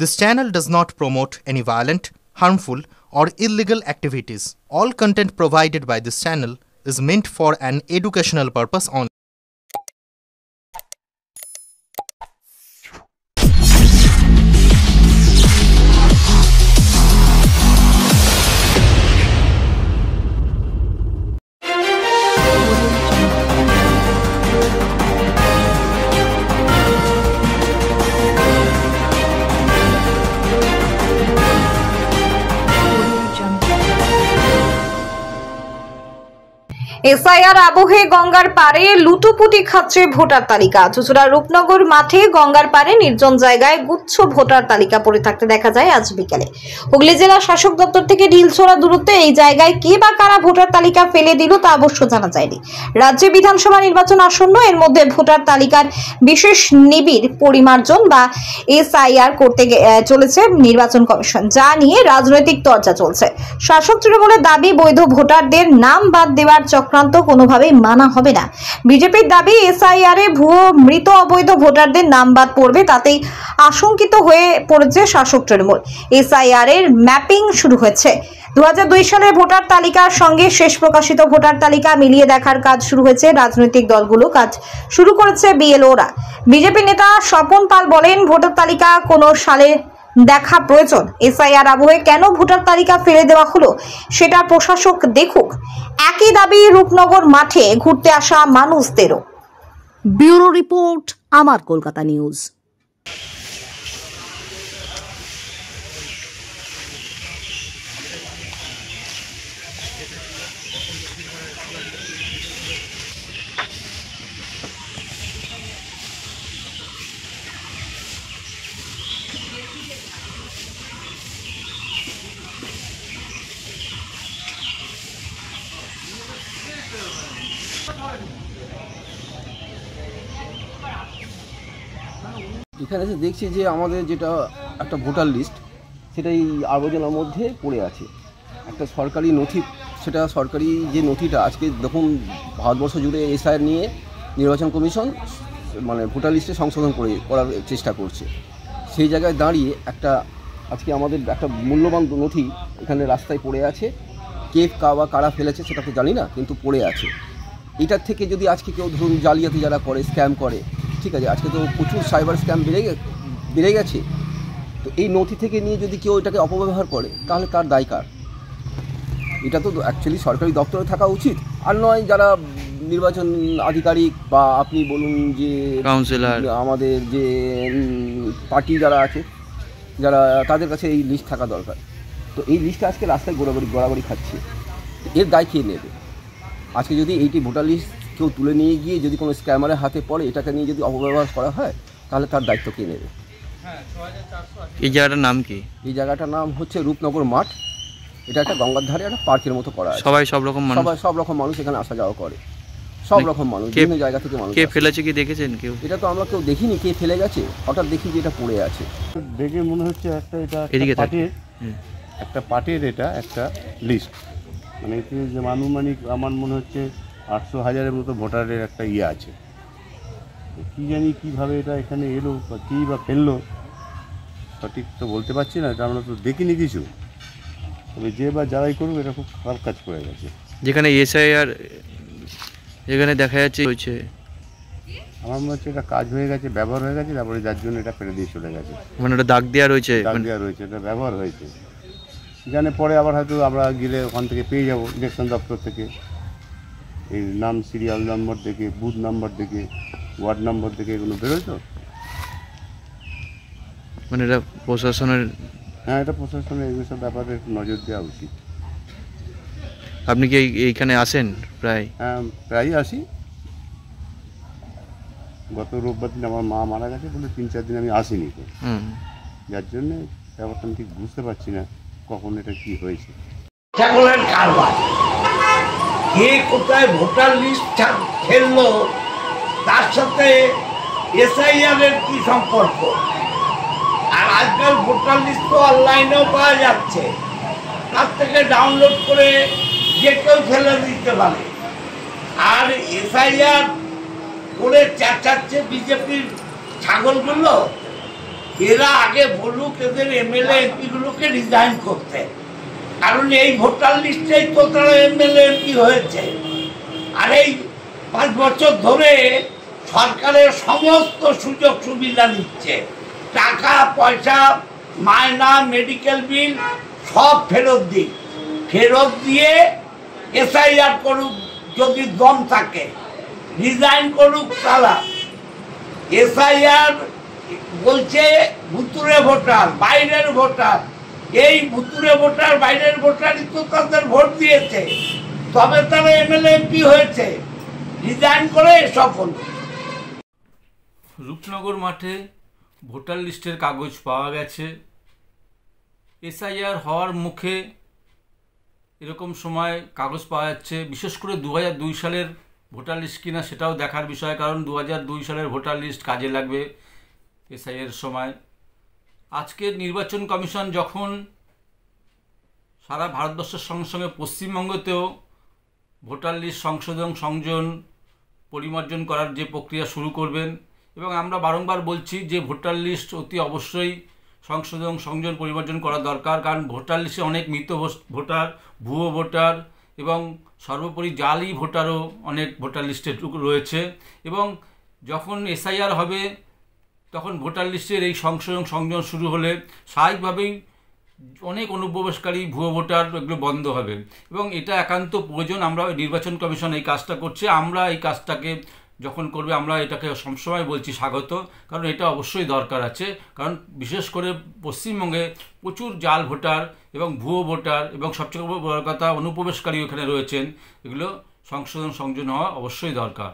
This channel does not promote any violent, harmful, or illegal activities. All content provided by this channel is meant for an educational purpose only. SIR আবহে গঙ্গার পারে লুটোপুটি খাচ্ছে voter তালিকা। চুঁচুড়ার রূপনগর মাঠে গঙ্গার পারে নির্জন জায়গায় গুচ্ছ ভোটার তালিকা পড়ে থাকতে দেখা যায় আজ বিকেলে। হুগলি জেলা শাসক দপ্তর থেকে ঢিলছোড়া দূরত্বে এই জায়গায় কে বা কারা ভোটার তালিকা ফেলে দিল তা অবশ্য জানা যায়নি। রাজ্যে বিধানসভা নির্বাচন আসন্ন, এর মধ্যে ভোটার তালিকার বিশেষ নিবিড় পরিমার্জন বা এসআইআর করতে চলেছে নির্বাচন কমিশন, যা নিয়ে রাজনৈতিক চর্চা চলছে। শাসক তৃণমূলের দাবি, বৈধ ভোটারদের নাম বাদ দেওয়ার চক্রান্ত কোনোভাবেই মানা হবে না। বিজেপির দাবি, এসআইআর এ ভুয়ো মৃত অবৈধ ভোটারদের নাম বাদ পড়বে, তাতেই আশঙ্কিত হয়ে পড়েছে শাসক তৃণমূল। এসআইআর এর ম্যাপিং শুরু হয়েছে। 2002 সালের ভোটার তালিকার সঙ্গে শেষ প্রকাশিত ভোটার তালিকা মিলিয়ে দেখার কাজ শুরু হয়েছে। রাজনৈতিক দলগুলো কাজ শুরু করেছে, বিএলওরা। বিজেপি নেতা স্বপন পাল বলেন, ভোটার তালিকা কোন সালে দেখা প্রয়োজন। এসআইআর আবহে কেন ভোটার তালিকা ফেলে দেওয়া হলো সেটা প্রশাসক দেখুক। একই দাবি রূপনগর মাঠে ঘুরতে আসা মানুষদেরও। ব্যুরো রিপোর্ট, আমার কলকাতা নিউজ। এখানে এসে দেখছি যে আমাদের যেটা একটা ভোটার লিস্ট, সেটা এই আবর্জনার মধ্যে পড়ে আছে। একটা সরকারি নথি, সেটা সরকারি যে নথিটা আজকে দেখুন ভারতবর্ষ জুড়ে এসআইআর নিয়ে নির্বাচন কমিশন মানে ভোটার লিস্টে সংশোধন করার চেষ্টা করছে। সেই জায়গায় দাঁড়িয়ে আজকে আমাদের একটা মূল্যবান নথি এখানে রাস্তায় পড়ে আছে। কে বা কারা ফেলেছে সেটা তো জানি না, কিন্তু পড়ে আছে। এটার থেকে যদি আজকে কেউ ধরুন জালিয়াতি যারা করে, স্ক্যাম করে, ঠিক আছে, আজকে তো প্রচুর সাইবার স্ক্যাম বেড়ে গেছে। তো এই নথি থেকে নিয়ে যদি কেউ এটাকে অপব্যবহার করে, তাহলে তার দায় কার? এটা তো অ্যাকচুয়ালি সরকারি দপ্তরে থাকা উচিত, আর নয় যারা নির্বাচন আধিকারিক বা আপনি বলুন যে কাউন্সিলর, আমাদের যে পার্টি যারা আছে, যারা তাদের কাছে এই লিস্ট থাকা দরকার। তো এই লিস্টটা আজকে রাস্তায় গড়াগড়ি খাচ্ছে। এর দায় কে নেবে? আজকে যদি এইটি ভোটার লিস্ট কেউ তুলে নিয়ে গিয়ে যদি কোনো স্ক্যামারের হাতে পড়ে, এটাকে নিয়ে যদি অপব্যবহার করা হয়, তাহলে তার দায়িত্ব কে নেবে? এই জায়গাটার নাম কি? এই জায়গাটার নাম হচ্ছে রূপনগর মাঠ। এটা একটা গঙ্গার ধারে একটা পার্কের মতো করা আছে। সব রকম মানুষ এখানে আসা যাওয়া করে, সব রকম মানুষ, বিভিন্ন জায়গা থেকে মানুষ। কে ফেলেছে কি দেখেছেন কেউ? এটা তো আমরা কেউ দেখিনি কে ফেলে গেছে, হঠাৎ দেখি যে এটা পড়ে আছে। দেখে মনে হচ্ছে একটা পার্টির এটা একটা লিস্ট, মানে এতে যে আনুমানিক আমার মনে হচ্ছে 800,000-এর মতো ভোটারের একটা ইয়ে আছে। কী জানি কীভাবে এটা এখানে এলো বা কী বা ফেললো, সঠিক তো বলতে পারছি না, এটা আমরা তো দেখিনি কিছু। তবে যে বা যারাই করুক, এটা খুব খারাপ কাজ করে গেছে। যেখানে এসআইআর যেখানে দেখা যাচ্ছে হচ্ছে, আমার মনে হচ্ছে এটা কাজ হয়ে গেছে, ব্যবহার হয়ে গেছে, তারপরে যার জন্য এটা ফেলে দিয়ে চলে গেছে। মানে ওটা দাগ দেওয়া রয়েছে, এটা ব্যবহার হয়েছে। জানে পরে আবার হয়তো আমরা গেলে ওখান থেকে পেয়ে যাব, ইলেকশন দপ্তর থেকে এই নাম, সিরিয়াল নম্বর থেকে, বুথ নম্বর থেকে, ওয়ার্ড নম্বর থেকে এগুলো বেরোয়। তো মানে এটা প্রশাসনের, হ্যাঁ, এটা প্রশাসনের এগুলো সব ব্যাপারে নজর দেওয়া উচিত। আপনি কি এইখানে আসেন প্রায়? হ্যাঁ, প্রায়ই আসি। গত রোববার দিন আমার মা মারা গেছে বলে 3-4 দিন আমি আসিনি, তো যার জন্যে ব্যাপারটা আমি ঠিক বুঝতে পারছি না কখন এটা কি হয়েছে। ছাগলের কারবার, কে কোথায় ভোটার লিস্ট ফেললো, তার সাথে এসআইআর এর কি সম্পর্ক? আর আজকাল ভোটার লিস্ট তো অনলাইনেও পাওয়া যাচ্ছে, তার থেকে ডাউনলোড করে যে কেউ ফেলে দিতে পারে। আর এসআইআর করে চেঁচাচ্ছে বিজেপির ছাগলগুলো, এরা আগে বলুক এদের এমএলএ এমপিগুলোকে রিজাইন করতে, কারণ এই ভোটার লিস্টেই তো তারা এমএলএ এমপি হয়েছে। আর এই 5 বছর ধরে সরকারের সমস্ত সুযোগ সুবিধা নিচ্ছে, টাকা পয়সা, মায়না, মেডিকেল বিল সব ফেরত দিক, ফেরত দিয়ে এসআইআর করুক যদি দম থাকে, রিজাইন করুক তারা। এসআইআর বলছে ভুতুরে ভোটার, বাইরের ভোটার, এই ভুতুরে ভোটার বাইরের ভোটারই তো তাদের ভোট দিয়েছে, তবে তারা এমএলএ এমপি হয়েছে। রিজাইন করে সফল। রূপনগর মাঠে ভোটার লিস্টের কাগজ পাওয়া গেছে। এসআইআর হওয়ার মুখে এরকম সময় কাগজ পাওয়া যাচ্ছে, বিশেষ করে 2002 সালের ভোটার লিস্ট কিনা সেটাও দেখার বিষয়, কারণ 2002 সালের ভোটার লিস্ট কাজে লাগবে এসআইআর সময়। আজকে নির্বাচন কমিশন যখন সারা ভারতবর্ষের সঙ্গে সঙ্গে পশ্চিমবঙ্গতেও ভোটার লিস্ট সংযোজন পরিমার্জন করার যে প্রক্রিয়া শুরু করবেন, এবং আমরা বারংবার বলছি যে ভোটার লিস্ট অতি অবশ্যই সংযোজন পরিমার্জন করা দরকার, কারণ ভোটার লিস্টে অনেক মৃত ভোটার, ভুয়ো ভোটার এবং সর্বোপরি জালি ভোটারও অনেক ভোটার লিস্টে রয়েছে। এবং যখন এসআইআর হবে তখন ভোটার লিস্টের এই সংযোজন শুরু হলে স্বাভাবিকভাবেই অনেক অনুপ্রবেশকারী ভুয়ো ভোটার এগুলো বন্ধ হবে, এবং এটা একান্ত প্রয়োজন। আমরা নির্বাচন কমিশন এই কাজটা করছে, আমরা এই কাজটাকে যখন করবে আমরা এটাকে সবসময় বলছি স্বাগত, কারণ এটা অবশ্যই দরকার আছে। কারণ বিশেষ করে পশ্চিমবঙ্গে প্রচুর জাল ভোটার এবং ভুয়ো ভোটার এবং সবচেয়ে বড় কথা অনুপ্রবেশকারী এখানে রয়েছেন, এগুলো সংযোজন হওয়া অবশ্যই দরকার।